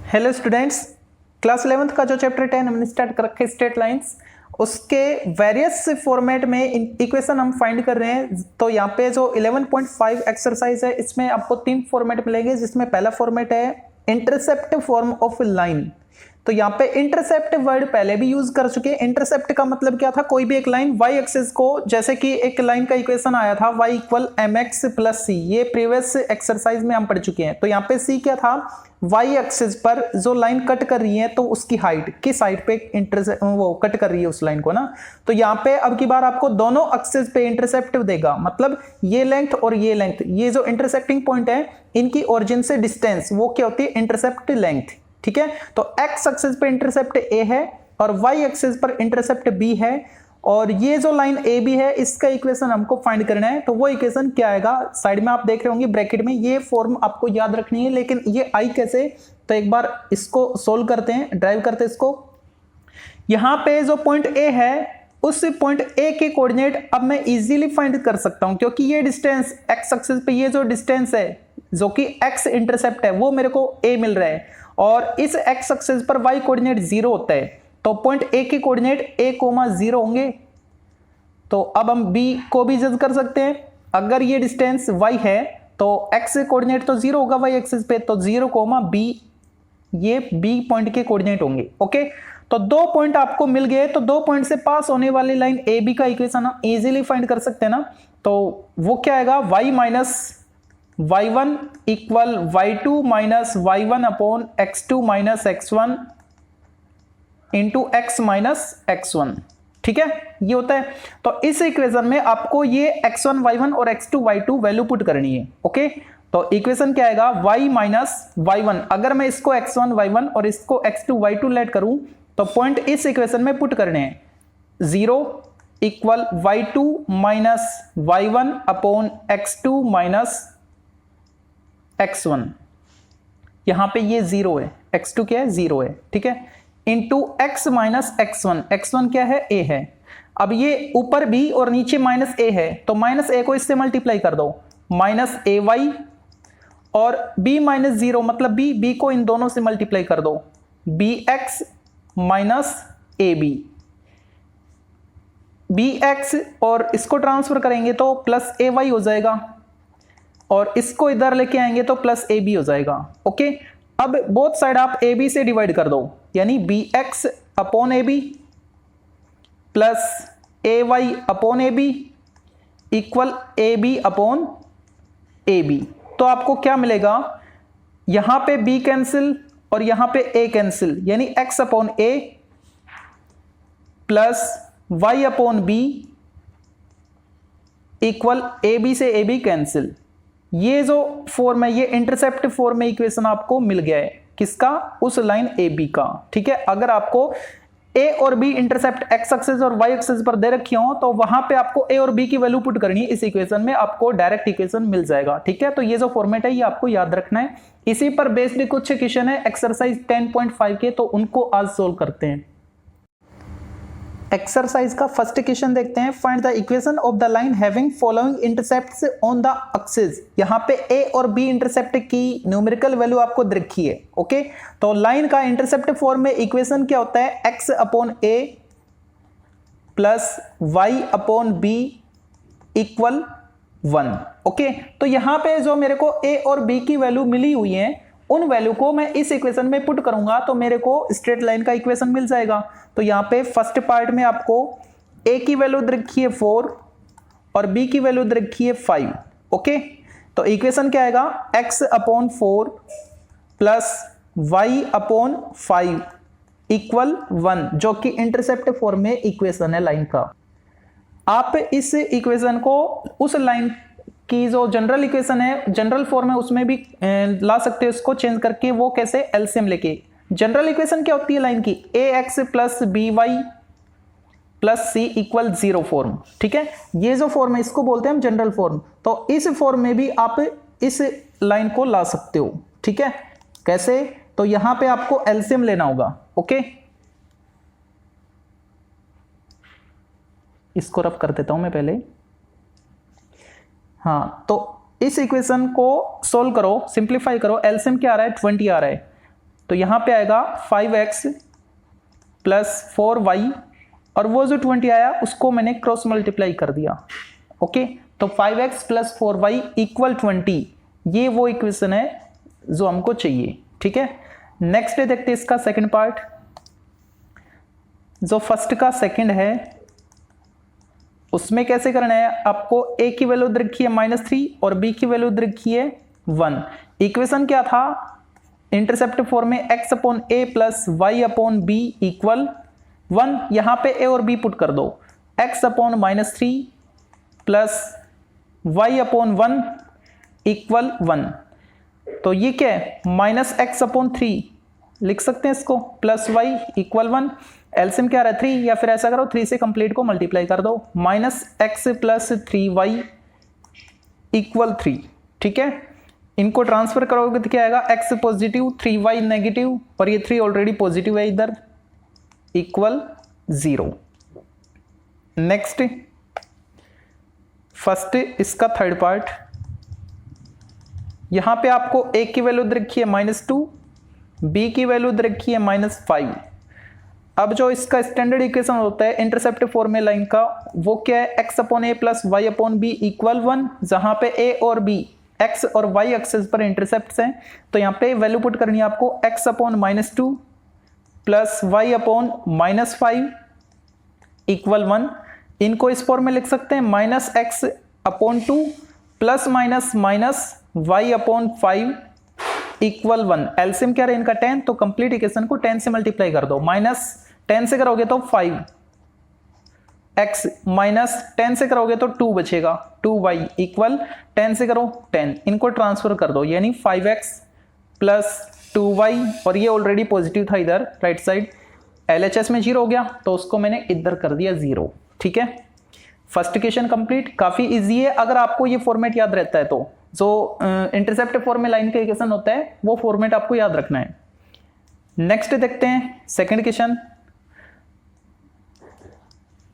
Hello students, class 11th का जो chapter 10 हमने स्टार्ट कर रखा है स्ट्रेट लाइंस, उसके वेरियस फॉर्मेट में इक्वेशन हम फाइंड कर रहे हैं। तो यहाँ पे जो 11.5 एक्सरसाइज है इसमें आपको 3 फॉर्मेट मिलेंगे, जिसमें पहला फॉर्मेट है इंटरसेप्ट फॉर्म ऑफ लाइन। तो यहाँ पे इंटरसेप्ट वर्ड पहले भी यूज कर चुके हैं। इंटरसेप्ट का मतलब क्या था, कोई भी एक लाइन y एक्सिस को, जैसे कि एक लाइन का इक्वेशन आया था y इक्वल mx प्लस सी, ये प्रीवियस एक्सरसाइज में हम पढ़ चुके हैं। तो यहाँ पे c क्या था, y एक्सिस पर जो लाइन कट कर रही है तो उसकी हाइट किस हाइट पे वो कट कर रही है उस लाइन को ना। तो यहाँ पे अब की बार आपको दोनों एक्सिस पे इंटरसेप्ट देगा, मतलब ये लेंथ और ये लेंथ, ये जो इंटरसेक्टिंग पॉइंट है इनकी ओरिजिन से डिस्टेंस वो क्या होती है, इंटरसेप्ट लेंथ। ठीक है, तो x एक्सिस पे इंटरसेप्ट a है और y एक्सिस पर इंटरसेप्ट b है, और ये जो लाइन ए बी है इसका इक्वेशन हमको फाइंड करना है। तो वो इक्वेशन क्या आएगा, साइड में आप देख रहे होंगे ब्रैकेट में, ये फॉर्म आपको याद रखनी है। लेकिन ये आई कैसे, तो एक बार इसको सोल्व करते हैं, ड्राइव करते हैं इसको। यहां पे जो पॉइंट ए है उस पॉइंट ए के कोऑर्डिनेट अब मैं इजीली फाइंड कर सकता हूं, क्योंकि ये डिस्टेंस एक्स एक्सिस पे ये जो डिस्टेंस है जो कि एक्स इंटरसेप्ट है वो मेरे को ए मिल रहा है, और इस एक्स एक्सिस पर वाई कोऑर्डिनेट 0 होता है। तो पॉइंट ए के कोऑर्डिनेट a, 0 होंगे। तो अब हम b को भी जज कर सकते हैं। अगर ये डिस्टेंस y है तो x कोऑर्डिनेट तो 0 होगा y एक्सिस पे, तो 0, b, ये b पॉइंट के कोऑर्डिनेट होंगे। ओके, तो 2 पॉइंट आपको मिल गए। तो 2 पॉइंट से पास होने वाली लाइन ए बी का इक्वेशन हम इजीली फाइंड कर सकते हैं ना। तो वो क्या आएगा, y minus y1 equal y2 minus y1 upon x2 minus x1 into x minus x1। ठीक है, ये होता है। तो इस इक्वेशन में आपको ये x1 y1 और x2 y2 वैल्यू पुट करनी है। ओके, तो इक्वेशन क्या आएगा, y माइनस y1, अगर मैं इसको x1 y1 और इसको x2 y2 लेट करूं तो पॉइंट इस इक्वेशन में पुट करने हैं। 0 equal y2 minus y1 upon x2 minus x1, यहां पे ये 0 है, x2 क्या है, 0 है। ठीक है, into x minus x1, x1 क्या है, a है। अब ये ऊपर b और नीचे माइनस a है, तो माइनस a को इससे मल्टीप्लाई कर दो, माइनस ay, और b माइनस 0 मतलब b को इन दोनों से मल्टीप्लाई कर दो, bx माइनस ab, bx और इसको ट्रांसफर करेंगे तो प्लस ay हो जाएगा, और इसको इधर लेके आएंगे तो प्लस ए बी हो जाएगा। ओके, अब बोथ साइड आप ए बी से डिवाइड कर दो, यानी b x upon a b plus a y upon a b equal a b upon a b. तो आपको क्या मिलेगा, यहां पे बी कैंसिल और यहां पे ए कैंसिल, यानी x upon A plus Y upon B equal a b से ए बी कैंसिल। ये जो फॉर्म है ये इंटरसेप्ट फॉर्म में इक्वेशन आपको मिल गया है, किसका, उस लाइन ए बी का। ठीक है, अगर आपको ए और बी इंटरसेप्ट एक्स एक्सिस और वाई एक्सिस पर दे रखी हो तो वहां पे आपको ए और बी की वैल्यू पुट करनी है, इस इक्वेशन में आपको डायरेक्ट इक्वेशन मिल जाएगा। ठीक है, तो ये जो फॉर्मेट है ये आपको याद रखना है। इसी पर बेस्ड कुछ क्वेश्चन है एक्सरसाइज 10.5 के, तो उनको आज सोल्व करते हैं। एक्सरसाइज का फर्स्ट क्वेश्चन देखते हैं। Find the equation of the line having following intercepts on the axis. यहाँ पे ए और बी इंटरसेप्ट की न्यूमेरिकल वैल्यू आपको दे रखी है। ओके, तो लाइन का इंटरसेप्ट फॉर्म में इक्वेशन क्या होता है, x अपॉन ए plus Y upon B equal 1। Okay, तो यहाँ पे जो मेरे को ए और बी की वैल्यू मिली हुई है उन वैल्यू को मैं इस इक्वेशन में पुट करूंगा तो मेरे को स्ट्रेट लाइन का इक्वेशन मिल जाएगा। तो यहाँ पे फर्स्ट पार्ट में आपको a की वैल्यू दे रखी है 4 और b की वैल्यू दे रखी है 5। ओके, तो इक्वेशन क्या आएगा, x upon 4 plus y upon 5 equal 1, जो कि इंटरसेप्ट फॉर्म में इक्वेशन है लाइन का। आप इस इक्वेशन को उस लाइन की जो जनरल इक्वेशन है, जनरल फॉर्म है, उसमें भी ला सकते हो इसको चेंज करके। वो कैसे, एलसीएम लेके। जनरल इक्वेशन क्या होती है लाइन की, A X plus B Y plus C equal 0 form. ठीक है, ये जो फॉर्म है इसको बोलते हैं हम जनरल फॉर्म। तो इस फॉर्म में भी आप इस लाइन को ला सकते हो। ठीक है, कैसे, तो यहां पे आपको एलसीएम लेना होगा। ओके, इसको रफ कर देता हूं मैं पहले। हाँ, तो इस इक्वेशन को सोल्व करो, सिंप्लीफाई करो। एलसीएम क्या आ रहा है, 20 आ रहा है। तो यहाँ पे आएगा 5x प्लस 4y और वो जो 20 आया उसको मैंने क्रॉस मल्टीप्लाई कर दिया। ओके, तो 5x प्लस 4y इक्वल 20, ये वो इक्वेशन है जो हमको चाहिए। ठीक है, नेक्स्ट देखते हैं इसका सेकंड पार्ट। जो फर्स्ट का सेकंड है उसमें कैसे करना है, आपको a की वैल्यू दे रखी है -3 और b की वैल्यू दे रखी है 1। इक्वेशन क्या था, इंटरसेप्ट फॉर्म में x upon a plus y upon b equal 1। यहां पे a और b पुट कर दो, x upon -3 plus y upon 1 equal 1। तो ये क्या है, -x अपॉन 3 लिख सकते हैं इसको, प्लस y इक्वल 1। एलसीएम क्या रहा है 3, या फिर ऐसा करो 3 से कंप्लीट को मल्टीप्लाई कर दो, -x प्लस 3y इक्वल 3। ठीक है, इनको ट्रांसफर करोगे तो क्या आएगा, x पॉजिटिव 3y नेगेटिव और ये 3 ऑलरेडी पॉजिटिव है इधर, इक्वल 0। नेक्स्ट फर्स्ट इसका थर्ड पार्ट, यहां पे आपको a की वैल्यू दे रखी है -2, b की वैल्यू दे रखी है -5। अब जो इसका स्टैंडर्ड इक्वेशन होता है इंटरसेप्ट फॉर्म में लाइन का, वो क्या है, x upon a plus y upon b equal 1, जहां पे a और b x और y एक्सेस पर इंटरसेप्ट्स हैं। तो यहाँ पे वैल्यू पुट करनी है आपको, x upon -2 plus y upon -5 equal 1। इनको इस फॉर्म में लिख सकते हैं, -x upon 2 plus minus y upon 5 equal 1। LCM क्या रहे इनका 10, तो कंप्लीट इक्वेशन को 10 से मल्टीप्लाई कर दो। -10 से करोगे तो 5x, -10 से करोगे तो 2 बचेगा, 2y इक्वल 10 से करो 10। इनको ट्रांसफर कर दो, यानी 5x प्लस 2y, और ये ऑलरेडी पॉजिटिव था इधर राइट साइड, LHS में 0 हो गया तो उसको मैंने इधर कर दिया 0। ठीक है, फर्स्ट इक्वेशन कंप्लीट। काफी इजी है अगर आपको ये फॉर्मेट याद रहता है तो। जो इंटरसेप्ट फॉर्म में लाइन का इक्वेशन होता है वो फॉर्मेट आपको याद रखना है। नेक्स्ट देखते हैं सेकंड इक्वेशन।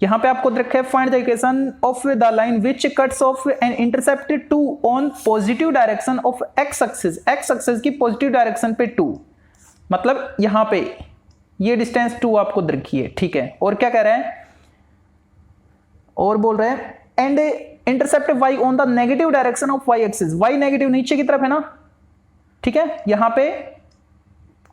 यहां पे आपको रखा है, find the equation of the line which cuts off an intercept 2 on positive direction of x axis. x axis की पॉजिटिव डायरेक्शन पे 2, मतलब यहां पे ये डिस्टेंस 2 आपको रखी है। ठीक है, और क्या कह रहा है, और बोल रहे हैं and intercept y on the negative direction of y axis. y negative नीचे की तरफ है ना, ठीक है, यहां पे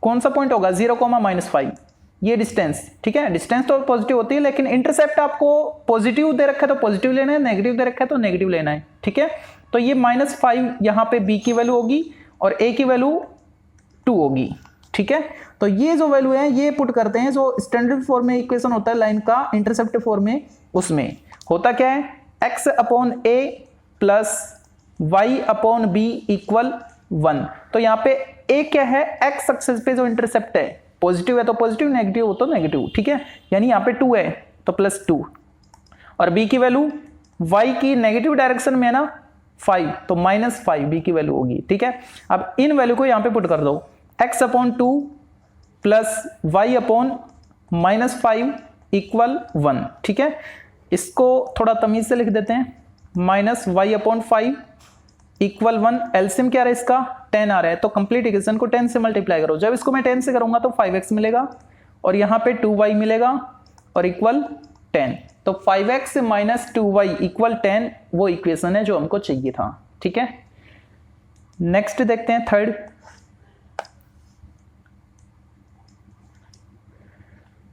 कौन सा पॉइंट होगा, 0,-5 ये डिस्टेंस। ठीक है, डिस्टेंस तो पॉजिटिव होती है, लेकिन इंटरसेप्ट आपको पॉजिटिव दे रखा है तो पॉजिटिव लेना है, नेगेटिव दे रखा है तो नेगेटिव लेना है। ठीक है, तो ये -5 यहां पे b की वैल्यू होगी और a की वैल्यू 2 होगी। ठीक है, तो ये जो वैल्यू है ये पुट करते हैं, जो स्टैंडर्ड फॉर्म में इक्वेशन होता है लाइन का इंटरसेप्ट फॉर्म में, उसमें होता क्या है, x upon a plus y upon b equal 1। तो यहाँ पे a क्या है, x एक्सिस पे जो इंटरसेप्ट है, पॉजिटिव है तो पॉजिटिव, नेगेटिव हो तो नेगेटिव। ठीक है, यानी यहाँ पे 2 है तो +2, और b की वैल्यू y की नेगेटिव डायरेक्शन में है ना 5, तो -5 b की वैल्यू होगी। ठीक है, अब इन वैल्यू को यहाँ पे पुट कर दो, x upon 2 plus y upon -5 equal 1। ठीक है, इसको थोड़ा तमीज से लिख देते हैं, -y अपॉन 5 इक्वल 1। एलसीएम क्या रहा है इसका, 10 आ रहा है, तो कंप्लीट इक्वेशन को 10 से मल्टीप्लाई करो। जब इसको मैं 10 से करूंगा तो 5x मिलेगा और यहाँ पे 2y मिलेगा और इक्वल 10। तो 5x माइनस 2y इक्वल 10 वो इक्वेशन है जो हमको चाहिए था। ठीक है, नेक्स्ट देखते हैं थर्ड।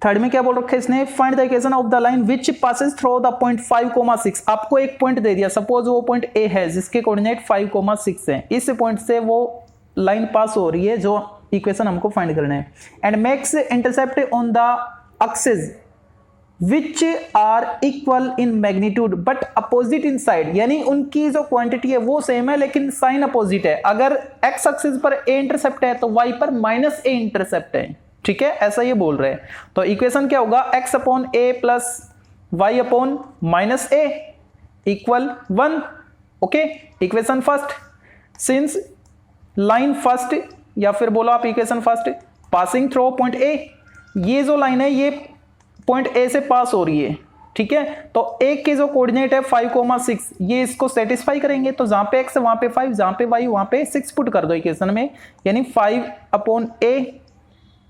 थर्ड में क्या बोल रखा है इसने, find the equation of the line which passes through the point 5,6। आपको एक पॉइंट दे दिया, सपोज वो पॉइंट ए है जिसके कोऑर्डिनेट 5,6 है, इस पॉइंट से वो लाइन पास हो रही है जो इक्वेशन हमको फाइंड करना है। And makes intercept on the axis which are equal in magnitude but opposite in side, यानी उनकी जो क्वांटिटी है वो सेम है लेकिन साइन अपोजिट है। अगर एक्स एक्सिस पर ए इंटरसेप्ट है तो वाई पर -a इंटरसेप्ट है। ठीक है, ऐसा ये बोल रहे हैं। तो इक्वेशन क्या होगा, x upon a plus Y upon -a equal 1। Okay, equation first, since line first, या फिर बोलो आप equation first, passing through point a, ये जो लाइन है ये पॉइंट a से पास हो रही है। ठीक है, तो a के जो कोऑर्डिनेट है 5,6, ये इसको सेटिस्फाई करेंगे। तो जहां पे x वहां पे 5, जहां पे y वहां पे 6 पुट कर दो इक्वेशन में, यानी 5 upon a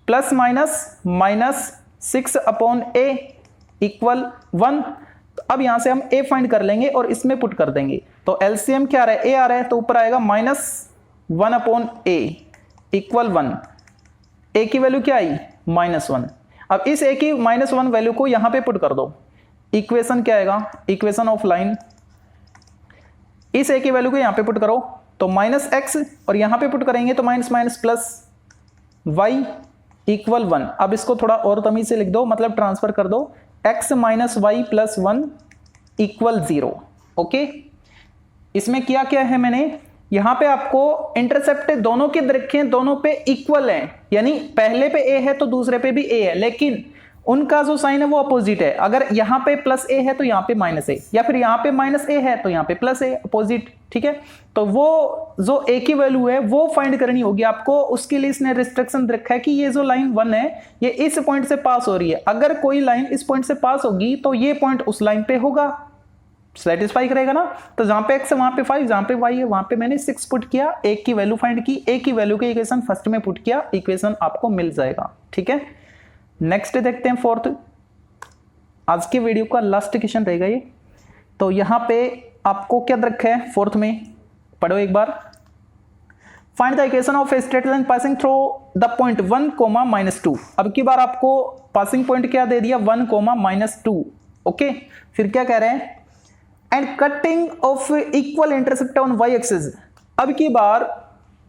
plus minus minus 6/a equal 1। अब यहां से हम a फाइंड कर लेंगे और इसमें पुट कर देंगे, तो एलसीएम क्या आ रहा है, a आ रहा है, तो ऊपर आएगा -1/a इक्वल 1। a की वैल्यू क्या आई, -1। अब इस a की -1 वैल्यू को यहां पे पुट कर दो, इक्वेशन क्या आएगा, इक्वेशन ऑफ लाइन, इस a की वैल्यू को यहां पे पुट करो तो -x, और यहां पे पुट करेंगे तो minus minus plus y equal 1। अब इसको थोड़ा और तमीज से लिख दो, मतलब ट्रांसफर कर दो, x minus y plus 1 equal 0। Okay, इसमें क्या क्या है मैंने यहां पे आपको इंटरसेप्ट दोनों के रखे, दोनों पे इक्वल है, यानी पहले पे a है तो दूसरे पे भी a है, लेकिन उनका जो साइन है वो अपोजिट है। अगर यहाँ पे प्लस a है तो यहाँ पे माइनस a, या फिर यहाँ पे माइनस a है तो यहाँ पे प्लस a, अपोजिट। ठीक है, तो वो जो a की वैल्यू है वो फाइंड करनी होगी आपको। उसके लिए इसने रिस्ट्रिक्शन रखा है कि ये जो लाइन 1 है ये इस पॉइंट से पास हो रही है, अगर कोई लाइन इस पॉइंट से पास होगी तो ये पॉइंट उस लाइन पे होगा, सेटिस्फाई करेगा ना। तो जहां पे x है वहां पे 5, जहां पे y है वहां पे मैंने 6 पुट किया, a की वैल्यू फाइंड की, a की वैल्यू के इक्वेशन फर्स्ट में पुट किया, इक्वेशन आपको मिल जाएगा। ठीक है, नेक्स्ट देखते हैं फोर्थ, आज की वीडियो का लास्ट क्वेश्चन रहेगा ये। तो यहां पे आपको क्या रखा है फोर्थ में, पढ़ो एक बार। Find the equation of a straight line passing through the point 1, -2। अब की बार आपको पासिंग पॉइंट क्या दे दिया, 1, -2। ओके, फिर क्या कह रहे हैं, and cutting of equal intercept on y axis. अब की बार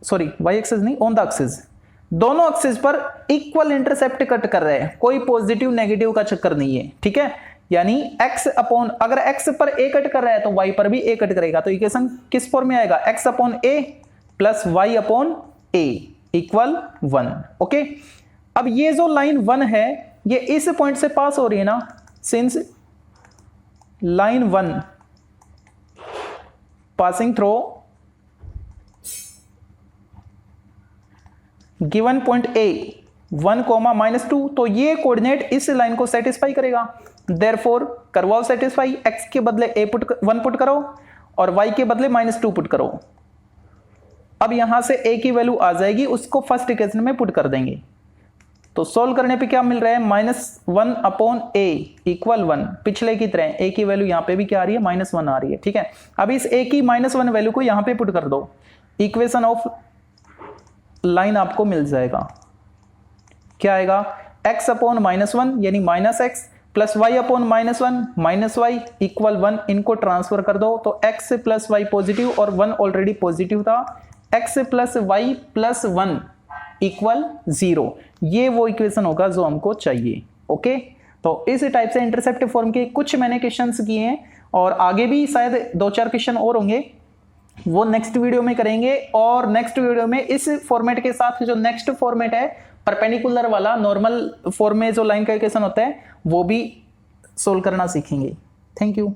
सॉरी y एक्सिस नहीं, ऑन द एक्सिस, दोनों एक्सिस पर इक्वल इंटरसेप्ट कट कर रहे हैं, कोई पॉजिटिव नेगेटिव का चक्कर नहीं है। ठीक है, यानी x अपॉन, अगर x पर a कट कर रहा है तो y पर भी a कट करेगा, तो इक्वेशन किस फॉर्म में आएगा, x upon a plus y upon a equal 1। Okay, अब ये जो लाइन 1 है ये इस पॉइंट से पास हो रही है ना, since line 1 passing through given point a 1, -2, तो ये कोऑर्डिनेट इस लाइन को सेटिस्फाई करेगा। देयरफॉर करवाओ सेटिस्फाई, x के बदले 1 पुट करो और y के बदले -2 पुट करो। अब यहां से a की वैल्यू आ जाएगी, उसको फर्स्ट इक्वेशन में पुट कर देंगे, तो सोल्व करने पे क्या मिल रहा है, -1/a इक्वल 1। पिछले की तरह a की वैल्यू यहां पे भी क्या आ रही है, -1 आ रही है। ठीक है, अब इस a की -1 वैल्यू को यहां पे पुट कर दो, इक्वेशन ऑफ लाइन आपको मिल जाएगा। क्या आएगा, x अपॉन -1 यानी -x plus y upon -1 -y equal 1। इनको ट्रांसफर कर दो तो x प्लस y पॉजिटिव और 1 ऑलरेडी पॉजिटिव था, x plus y plus 1 equal 0। ये वो इक्वेशन होगा जो हमको चाहिए। ओके, तो इस टाइप से इंटरसेप्ट फॉर्म के कुछ मैंने क्वेश्चंस किए हैं, और आगे भी शायद 2-4 क्वेश्चन और होंगे, वो नेक्स्ट वीडियो में करेंगे। और नेक्स्ट वीडियो में इस फॉर्मेट के साथ जो नेक्स्ट फॉर्मेट है परपेंडिकुलर वाला, नॉर्मल फॉर्म में जो लाइन का इक्वेशन होता है वो भी सोल्व करना सीखेंगे। Thank you.